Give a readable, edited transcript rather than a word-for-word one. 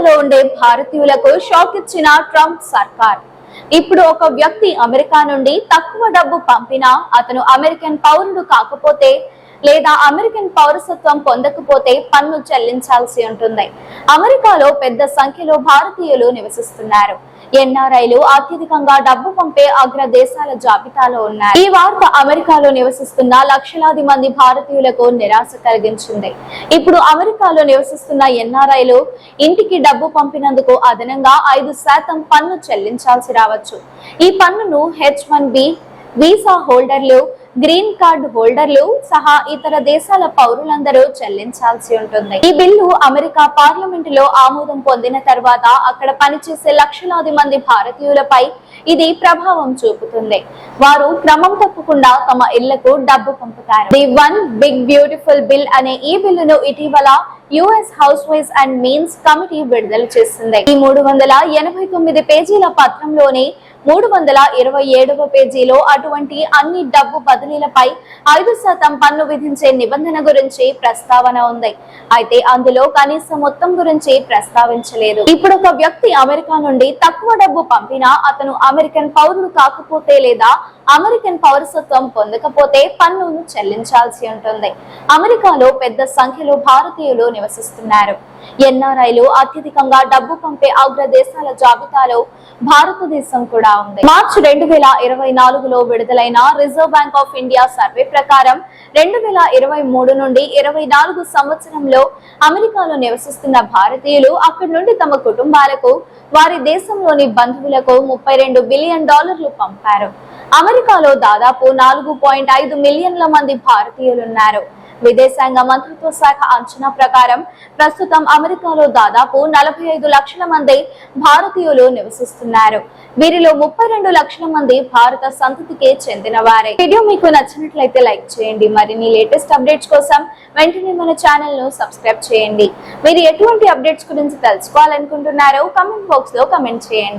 అమెరికాలో ఉండే భారతీయులకు షాక్ ఇచ్చిన ట్రంప్ సర్కార్. ఇప్పుడు ఒక వ్యక్తి అమెరికా నుండి తక్కువ డబ్బు పంపినా అతను అమెరికన్ పౌరుడు కాకపోతే లేదా అమెరికన్ పౌరసత్వం పొందకపోతే పన్ను చెల్లించాల్సి ఉంటుంది. అమెరికాలో పెద్ద సంఖ్యలో భారతీయులు నివసిస్తున్నారు. ఎన్ఆర్ఐలు అత్యధికంగా డబ్బు పంపే అగ్ర దేశాల జాబితాలో ఉన్నారు. ఈ వార్త అమెరికాలో నివసిస్తున్న లక్షలాది మంది భారతీయులకు నిరాశ కలిగించింది. ఇప్పుడు అమెరికాలో నివసిస్తున్న ఎన్ఆర్ఐలు ఇంటికి డబ్బు పంపినందుకు అదనంగా 5% పన్ను చెల్లించాల్సి రావచ్చు. ఈ పన్నును H-1B వీసా హోల్డర్లు, గ్రీన్ కార్డు హోల్డర్లు సహా ఇతర దేశాల పౌరులందరూ చెల్లించాల్సి ఉంటుంది. ఈ బిల్లు అమెరికా పార్లమెంటులో ఆమోదం పొందిన తర్వాత అక్కడ పనిచేసే లక్షలాది మంది భారతీయులపై ఇది ప్రభావం చూపుతుంది. వారు క్రమం తప్పకుండా తమ ఇళ్లకు డబ్బు పంపుతారు. The one big beautiful bill అనే ఈ బిల్లును ఇటీవల US House Ways and Means Committee విడుదల చేసింది. ఈ 389 పేజీల పత్రంలోని 327వ పేజీలో అటువంటి అన్ని డబ్బు బదిలీలపై 5% పన్ను విధించే నిబంధన గురించి ప్రస్తావన ఉంది. అయితే అందులో కనీస మొత్తం గురించి ప్రస్తావించలేదు. ఇప్పుడు ఒక వ్యక్తి అమెరికా నుండి తక్కువ డబ్బు పంపినా అతను అమెరికన్ పౌరుడు కాకపోతే లేదా అమెరికన్ పౌరసత్వం పొందకపోతే పన్నును చెల్లించాల్సి ఉంటుంది. అమెరికాలో పెద్ద సంఖ్యలో భారతీయులు నివసిస్తున్నారు. ఎన్ఆర్ఐలు అత్యధికంగా డబ్బు పంపే అగ్ర దేశాల జాబితాలో భారతదేశం కూడా ఉంది. మార్చి 2024లో విడుదలైన reserve bank of India survey ప్రకారం 2023 నుండి 24 సంవత్సరంలో అమెరికాలో నివసిస్తున్న భారతీయులు అక్కడి నుండి తమ కుటుంబాలకు, వారి దేశంలోని బంధువులకు $32 బిలియన్ పంపారు. అమెరికాలో దాదాపు 4.5 మిలియన్ల మంది భారతీయులున్నారు. విదేశాంగ మంత్రిత్వ శాఖ అంచనా ప్రకారం ప్రస్తుతం అమెరికాలో దాదాపు 45 లక్షల మంది భారతీయులు నివసిస్తున్నారు. వీరిలో 32 లక్షల మంది భారత సంతతికి చెందిన వారే. వీడియో మీకు నచ్చినట్లయితే లైక్ చేయండి. మరిన్ని లేటెస్ట్ అప్డేట్స్ కోసం వెంటనే మన ఛానల్ ను సబ్స్క్రైబ్ చేయండి. మీరు ఎటువంటి అప్డేట్స్ గురించి తెలుసుకోవాలనుకుంటున్నారో కామెంట్ బాక్స్ లో కామెంట్ చేయండి.